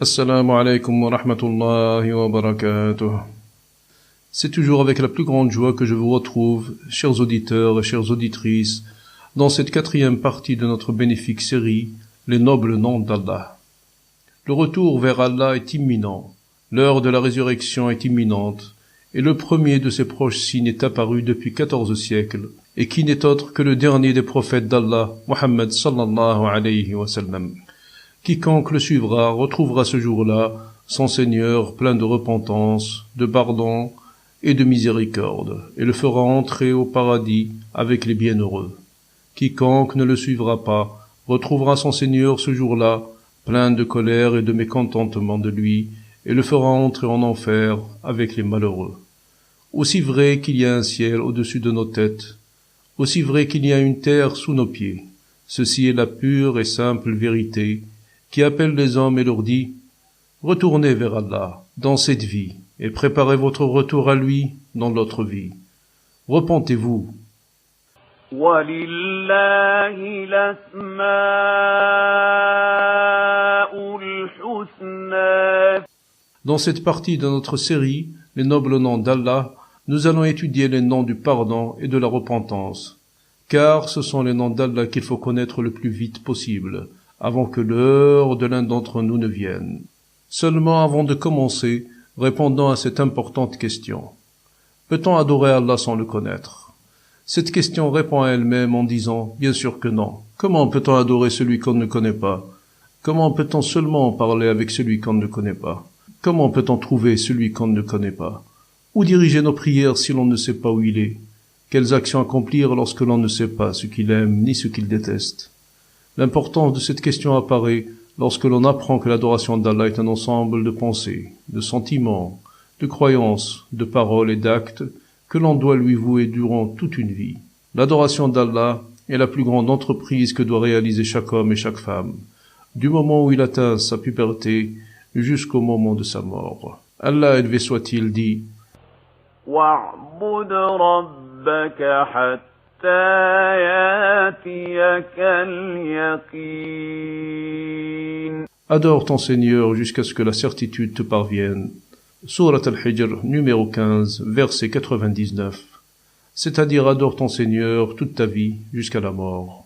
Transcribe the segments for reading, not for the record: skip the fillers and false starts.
Assalamu alaikum wa rahmatullahi wa barakatuh. C'est toujours avec la plus grande joie que je vous retrouve, chers auditeurs et chères auditrices, dans cette 4e partie de notre bénéfique série, Les nobles noms d'Allah. Le retour vers Allah est imminent, l'heure de la résurrection est imminente, et le premier de ces proches signes est apparu depuis 14 siècles, et qui n'est autre que le dernier des prophètes d'Allah, Muhammad sallallahu alayhi wa sallam. Quiconque le suivra retrouvera ce jour-là son Seigneur plein de repentance, de pardon et de miséricorde, et le fera entrer au paradis avec les bienheureux. Quiconque ne le suivra pas retrouvera son Seigneur ce jour-là plein de colère et de mécontentement de lui, et le fera entrer en enfer avec les malheureux. Aussi vrai qu'il y a un ciel au-dessus de nos têtes, aussi vrai qu'il y a une terre sous nos pieds, ceci est la pure et simple vérité qui appelle les hommes et leur dit « Retournez vers Allah dans cette vie et préparez votre retour à lui dans l'autre vie. Repentez-vous. » Dans cette partie de notre série, les nobles noms d'Allah, nous allons étudier les noms du pardon et de la repentance, car ce sont les noms d'Allah qu'il faut connaître le plus vite possible, avant que l'heure de l'un d'entre nous ne vienne. Seulement avant de commencer, répondons à cette importante question. Peut-on adorer Allah sans le connaître? Cette question répond à elle-même en disant, bien sûr que non. Comment peut-on adorer celui qu'on ne connaît pas? Comment peut-on seulement parler avec celui qu'on ne connaît pas? Comment peut-on trouver celui qu'on ne connaît pas? Où diriger nos prières si l'on ne sait pas où il est? Quelles actions accomplir lorsque l'on ne sait pas ce qu'il aime ni ce qu'il déteste? L'importance de cette question apparaît lorsque l'on apprend que l'adoration d'Allah est un ensemble de pensées, de sentiments, de croyances, de paroles et d'actes que l'on doit lui vouer durant toute une vie. L'adoration d'Allah est la plus grande entreprise que doit réaliser chaque homme et chaque femme, du moment où il atteint sa puberté jusqu'au moment de sa mort. Allah élevé soit-il dit « وَاعْبُدْ رَبَّكَ حَتَّى Adore ton Seigneur jusqu'à ce que la certitude te parvienne. Surat al-Hijr, numéro 15, verset 99. C'est-à-dire adore ton Seigneur toute ta vie jusqu'à la mort.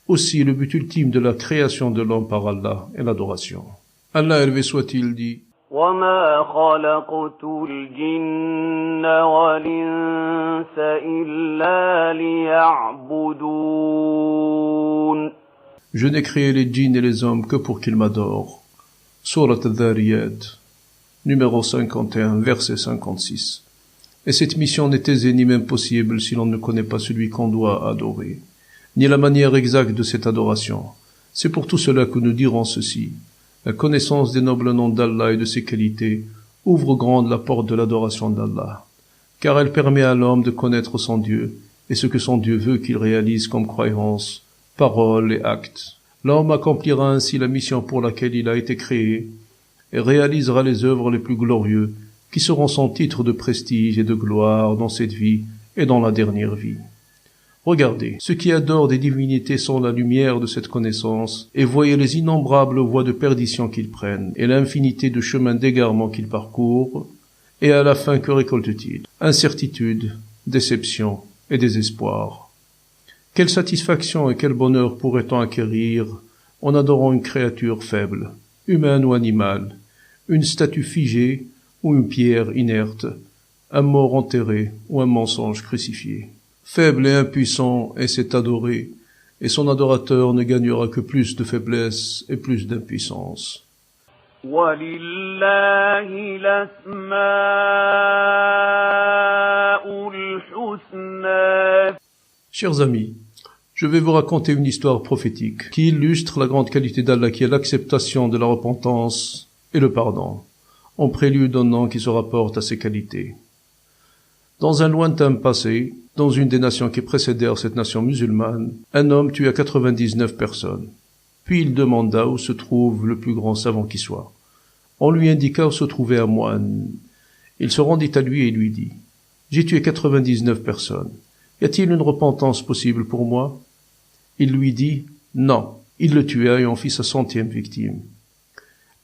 Aussi, le but ultime de la création de l'homme par Allah est l'adoration. Allah élevé soit-il dit وَمَا خَلَقْتُ الْجِنَّ وَالْإِنسَ إِلَّا لِيَعْبُدُونَ. Je n'ai créé les djinns et les hommes que pour qu'ils m'adorent. Surat al-Dhariyat, numéro 51, verset 56. Et cette mission n'est aisée ni même possible si l'on ne connaît pas celui qu'on doit adorer, ni la manière exacte de cette adoration. C'est pour tout cela que nous dirons ceci. La connaissance des nobles noms d'Allah et de ses qualités ouvre grande la porte de l'adoration d'Allah, car elle permet à l'homme de connaître son Dieu et ce que son Dieu veut qu'il réalise comme croyance, parole et acte. L'homme accomplira ainsi la mission pour laquelle il a été créé et réalisera les œuvres les plus glorieuses qui seront son titre de prestige et de gloire dans cette vie et dans la dernière vie. Regardez, ceux qui adorent des divinités sont la lumière de cette connaissance, et voyez les innombrables voies de perdition qu'ils prennent, et l'infinité de chemins d'égarement qu'ils parcourent, et à la fin que récoltent-ils? Incertitude, déception et désespoir. Quelle satisfaction et quel bonheur pourrait-on acquérir en adorant une créature faible, humaine ou animale, une statue figée ou une pierre inerte, un mort enterré ou un mensonge crucifié? Faible et impuissant est cet adoré, et son adorateur ne gagnera que plus de faiblesse et plus d'impuissance. وَلِلَّهِ الْأَسْمَاءُ الْحُسْنَى. Chers amis, je vais vous raconter une histoire prophétique qui illustre la grande qualité d'Allah qui est l'acceptation de la repentance et le pardon, en prélude d'un nom qui se rapporte à ces qualités. Dans un lointain passé, dans une des nations qui précédèrent cette nation musulmane, un homme tua 99 personnes. Puis il demanda où se trouve le plus grand savant qui soit. On lui indiqua où se trouvait un moine. Il se rendit à lui et lui dit « J'ai tué 99 personnes. Y a-t-il une repentance possible pour moi ?» Il lui dit « Non. » Il le tua et en fit sa 100e victime.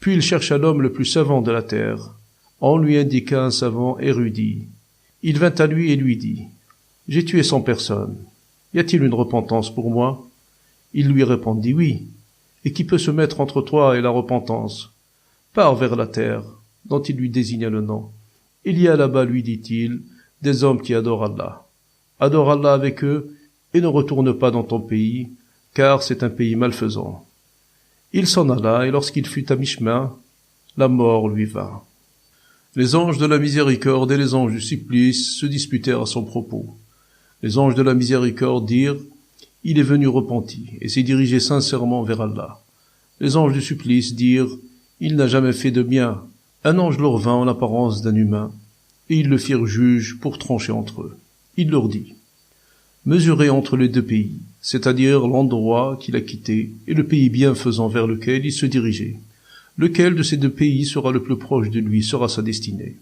Puis il chercha l'homme le plus savant de la terre. On lui indiqua un savant érudit. Il vint à lui et lui dit, « J'ai tué 100 personnes. Y a-t-il une repentance pour moi ?» Il lui répondit, « Oui. Et qui peut se mettre entre toi et la repentance? Pars vers la terre, dont il lui désigna le nom. Il y a là-bas, lui dit-il, des hommes qui adorent Allah. Adore Allah avec eux et ne retourne pas dans ton pays, car c'est un pays malfaisant. » Il s'en alla, et lorsqu'il fut à mi-chemin, la mort lui vint. Les anges de la miséricorde et les anges du supplice se disputèrent à son propos. Les anges de la miséricorde dirent, « Il est venu repenti, et s'est dirigé sincèrement vers Allah. » Les anges du supplice dirent, « Il n'a jamais fait de bien. » Un ange leur vint en apparence d'un humain, et ils le firent juge pour trancher entre eux. Il leur dit, « Mesurez entre les deux pays, c'est-à-dire l'endroit qu'il a quitté et le pays bienfaisant vers lequel il se dirigeait. Lequel de ces deux pays sera le plus proche de lui sera sa destinée. »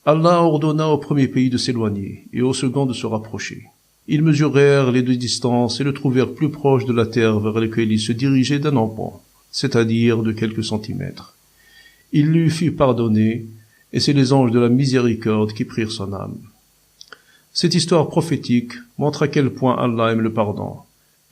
Allah ordonna au premier pays de s'éloigner et au second de se rapprocher. Ils mesurèrent les deux distances et le trouvèrent plus proche de la terre vers laquelle il se dirigeait d'un empan, c'est-à-dire de quelques centimètres. Il lui fut pardonné, et c'est les anges de la miséricorde qui prirent son âme. Cette histoire prophétique montre à quel point Allah aime le pardon,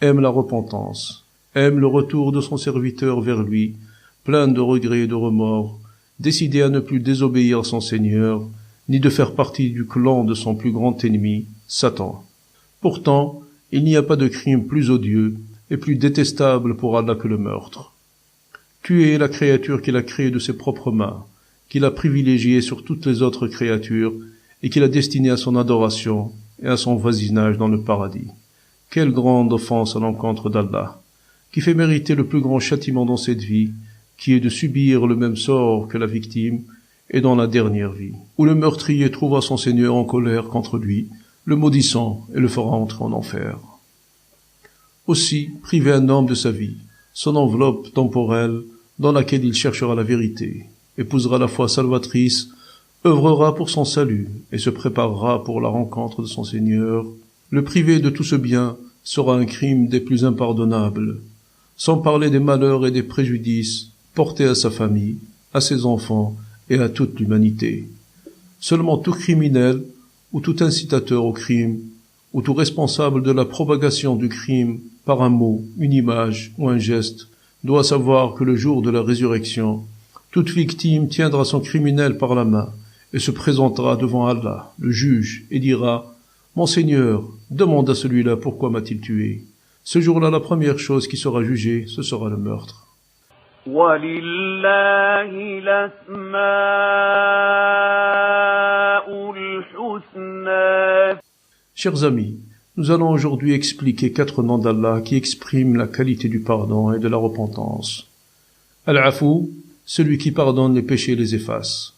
aime la repentance, aime le retour de son serviteur vers lui, plein de regrets et de remords, décidé à ne plus désobéir à son Seigneur, ni de faire partie du clan de son plus grand ennemi, Satan. Pourtant, il n'y a pas de crime plus odieux et plus détestable pour Allah que le meurtre. Tuer la créature qu'il a créée de ses propres mains, qu'il a privilégiée sur toutes les autres créatures et qu'il a destinée à son adoration et à son voisinage dans le paradis. Quelle grande offense à l'encontre d'Allah, qui fait mériter le plus grand châtiment dans cette vie, qui est de subir le même sort que la victime, et dans la dernière vie, où le meurtrier trouvera son Seigneur en colère contre lui, le maudissant et le fera entrer en enfer. Aussi, priver un homme de sa vie, son enveloppe temporelle, dans laquelle il cherchera la vérité, épousera la foi salvatrice, œuvrera pour son salut et se préparera pour la rencontre de son Seigneur, le priver de tout ce bien sera un crime des plus impardonnables, sans parler des malheurs et des préjudices portés à sa famille, à ses enfants et à toute l'humanité. Seulement tout criminel ou tout incitateur au crime ou tout responsable de la propagation du crime par un mot, une image ou un geste doit savoir que le jour de la résurrection, toute victime tiendra son criminel par la main et se présentera devant Allah, le juge, et dira « Mon Seigneur, demande à celui-là pourquoi m'a-t-il tué ?» Ce jour-là, la première chose qui sera jugée, ce sera le meurtre. وَلِلَّهِ الْأَسْمَاءُ الْحُسْنَى. Chers amis, nous allons aujourd'hui expliquer 4 noms d'Allah qui expriment la qualité du pardon et de la repentance. Al-Afou, celui qui pardonne les péchés et les efface.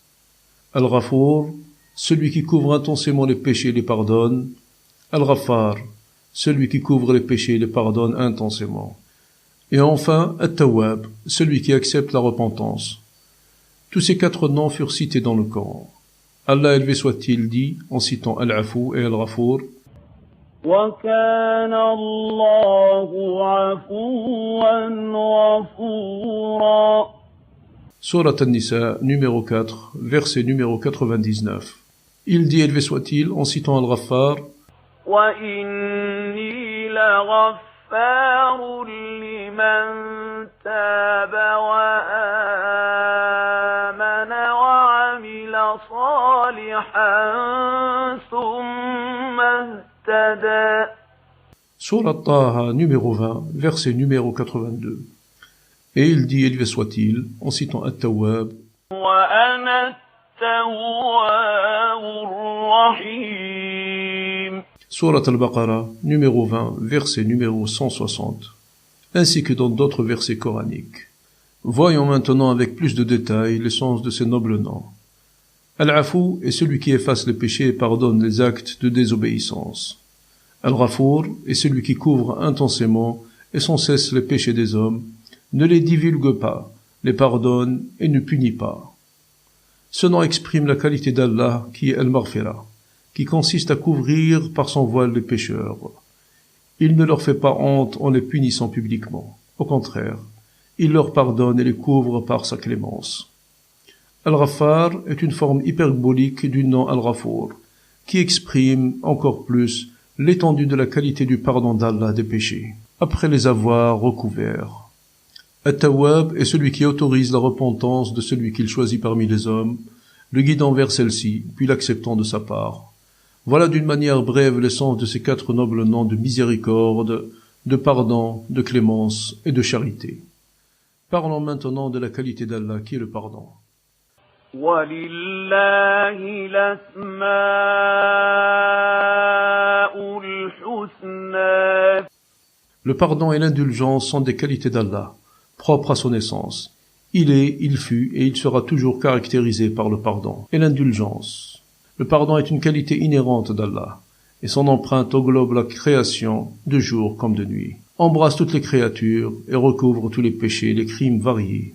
Al-Ghafour, celui qui couvre intensément les péchés et les pardonne. Al-Ghaffar, celui qui couvre les péchés et les pardonne intensément. Et enfin, At-Tawwab, celui qui accepte la repentance. Tous ces 4 noms furent cités dans le Coran. Allah élevé soit-il dit, en citant Al-Afou et Al-Ghafour, وَكَانَ اللَّهُ عَفُوًّا غَفُورًا. Surat An-Nisa, numéro 4, verset numéro 99. Il dit élevé soit-il, en citant Al-Ghaffar, وَإِنِّي لَغَفَّارٌ لِمَن تَابَ وَآمَنَ وَعَمِلَ صَالِحًا ثُمَّ اهْتَدَى. Surat Taha, numéro 20, verset numéro 82. Et il dit élevé soit-il, en citant At-Tawwab, وَأَنَا التَّوَّابُ الرَّحِيمُ. Surat Al-Baqarah, numéro 20, verset numéro 160, ainsi que dans d'autres versets coraniques. Voyons maintenant avec plus de détails le sens de ces nobles noms. Al-Afou est celui qui efface les péchés et pardonne les actes de désobéissance. Al-Ghafour est celui qui couvre intensément et sans cesse les péchés des hommes, ne les divulgue pas, les pardonne et ne punit pas. Ce nom exprime la qualité d'Allah qui est Al-Maghfira, qui consiste à couvrir par son voile les pécheurs. Il ne leur fait pas honte en les punissant publiquement. Au contraire, il leur pardonne et les couvre par sa clémence. Al-Ghaffar est une forme hyperbolique du nom Al-Ghafour, qui exprime encore plus l'étendue de la qualité du pardon d'Allah des péchés, après les avoir recouverts. At-Tawwab est celui qui autorise la repentance de celui qu'il choisit parmi les hommes, le guidant vers celle-ci, puis l'acceptant de sa part. Voilà d'une manière brève l'essence de ces 4 nobles noms de miséricorde, de pardon, de clémence et de charité. Parlons maintenant de la qualité d'Allah qui est le pardon. وَلِلَّهِ الْأَسْمَاءُ الْحُسْنَى. Le pardon et l'indulgence sont des qualités d'Allah, propres à son essence. Il est, il fut et il sera toujours caractérisé par le pardon et l'indulgence. Le pardon est une qualité inhérente d'Allah, et son empreinte englobe la création, de jour comme de nuit, embrasse toutes les créatures et recouvre tous les péchés et les crimes variés.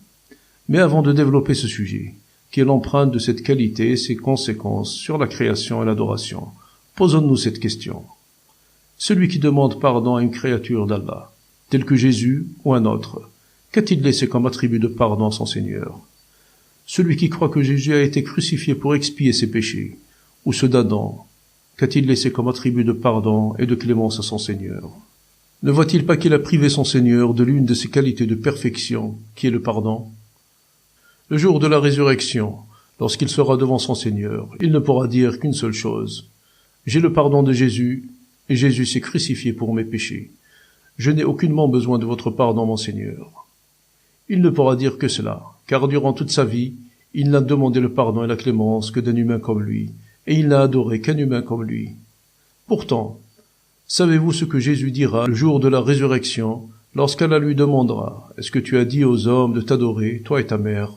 Mais avant de développer ce sujet, qui est l'empreinte de cette qualité et ses conséquences sur la création et l'adoration, posons-nous cette question. Celui qui demande pardon à une créature d'Allah, tel que Jésus ou un autre, qu'a-t-il laissé comme attribut de pardon à son Seigneur? Celui qui croit que Jésus a été crucifié pour expier ses péchés, ou ceux d'Adam, qu'a-t-il laissé comme attribut de pardon et de clémence à son Seigneur? Ne voit-il pas qu'il a privé son Seigneur de l'une de ses qualités de perfection, qui est le pardon? Le jour de la résurrection, lorsqu'il sera devant son Seigneur, il ne pourra dire qu'une seule chose. J'ai le pardon de Jésus, et Jésus s'est crucifié pour mes péchés. Je n'ai aucunement besoin de votre pardon, mon Seigneur. Il ne pourra dire que cela, car durant toute sa vie, il n'a demandé le pardon et la clémence que d'un humain comme lui, et il n'a adoré qu'un humain comme lui. Pourtant, savez-vous ce que Jésus dira le jour de la résurrection, lorsqu'Allah lui demandera « Est-ce que tu as dit aux hommes de t'adorer, toi et ta mère ?»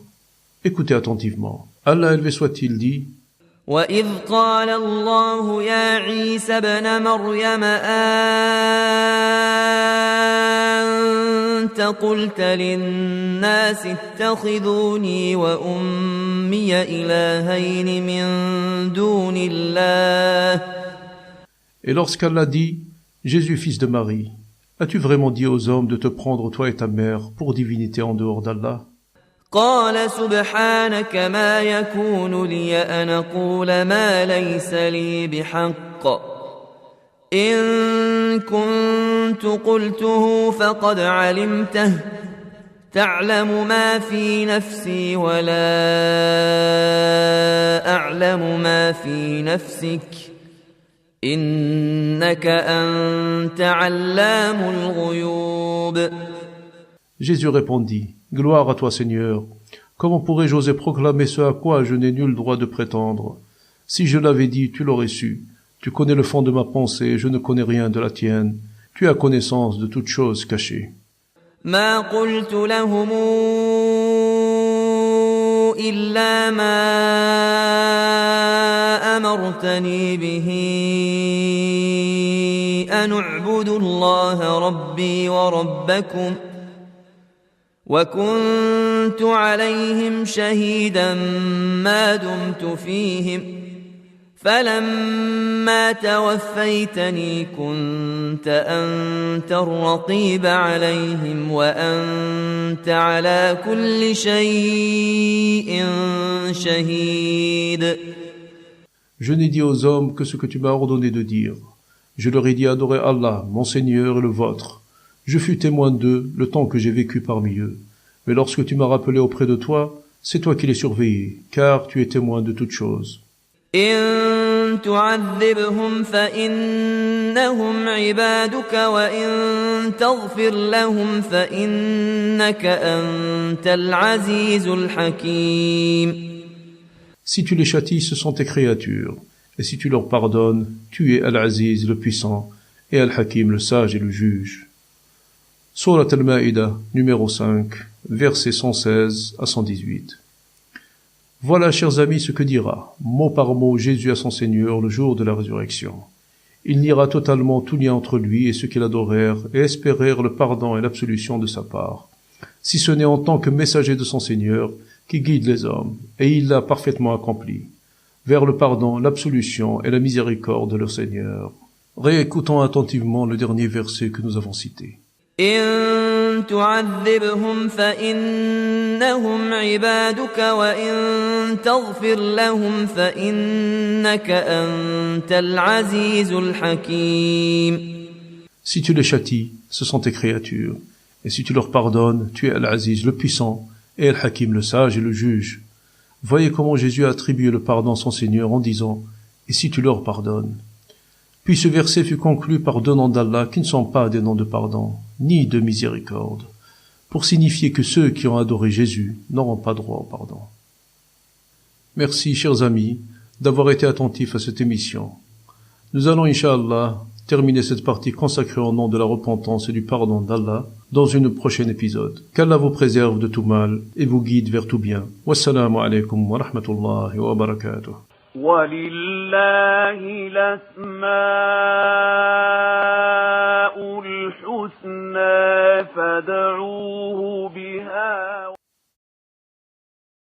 Écoutez attentivement. Allah élevé soit-il dit وَإِذْ قَالَ اللَّهُ يَا عِيسَى ابْنَ مَرْيَمَ أَنْتَ قُلْتَ لِلنَّاسِ اتَّخِذُونِي وَأُمِّيَ إِلَٰهَيْنِ مِن دُونِ اللَّهِ. Et lorsqu'Allah dit « Jésus, fils de Marie, as-tu vraiment dit aux hommes de te prendre toi et ta mère pour divinité en dehors d'Allah ?» قال سبحانك ما يكون لي أن أقول ما ليس لي بحق إن كنت قلته فقد علمته تعلم ما في نفسي ولا أعلم ما في نفسك إنك أنت علام الغيوب. Jésus répondit « Gloire à toi, Seigneur. Comment pourrais-je oser proclamer ce à quoi je n'ai nul droit de prétendre? Si je l'avais dit, tu l'aurais su. Tu connais le fond de ma pensée, je ne connais rien de la tienne. Tu as connaissance de toutes choses cachées. » ما قلت لهم إلا ما أمرتني به أن اعبدوا الله ربي وربكم وكنت عليهم شهيدا ما دمت فيهم فلما توفيتني كنت أنت الرقيب عليهم وأنت على كل شيء شهيد. Je n'ai dit aux hommes que ce que tu m'as ordonné de dire. Je leur ai dit adorer Allah, mon Seigneur et le vôtre. Je fus témoin d'eux le temps que j'ai vécu parmi eux. Mais lorsque tu m'as rappelé auprès de toi, c'est toi qui les surveillais, car tu es témoin de toutes choses. إن تعذبهم فإنهم عبادك وإن تغفر لهم فإنك أنت العزيز الحكيم. Si tu les châties, ce sont tes créatures, et si tu leur pardonnes, tu es Al-Aziz, le puissant, et Al-Hakim, le sage et le juge. Surat Al-Ma'idah, numéro 5, versets 116 à 118. Voilà, chers amis, ce que dira, mot par mot, Jésus à son Seigneur le jour de la résurrection. Il niera totalement tout lien entre lui et ceux qui l'adorèrent et espérèrent le pardon et l'absolution de sa part, si ce n'est en tant que messager de son Seigneur qui guide les hommes, et il l'a parfaitement accompli, vers le pardon, l'absolution et la miséricorde de leur Seigneur. Réécoutons attentivement le dernier verset que nous avons cité. إن تعذبهم فإنهم عبادك وإن تغفر لهم فإنك أنت العزيز الحكيم. Si tu les châties, ce sont tes créatures. Et si tu leur pardonnes, tu es Al-Aziz, le puissant, et Al-Hakim, le sage et le juge. Voyez comment Jésus a attribué le pardon à son Seigneur en disant « Et si tu leur pardonnes ?» Puis ce verset fut conclu par deux noms d'Allah qui ne sont pas des noms de pardon, ni de miséricorde, pour signifier que ceux qui ont adoré Jésus n'auront pas droit au pardon. Merci, chers amis, d'avoir été attentifs à cette émission. Nous allons, Inch'Allah, terminer cette partie consacrée au nom de la repentance et du pardon d'Allah dans une prochaine épisode. Qu'Allah vous préserve de tout mal et vous guide vers tout bien. Wassalamu alaikum wa rahmatullahi wa barakatuh. ولله الأسماء الحسنى فادعوه بها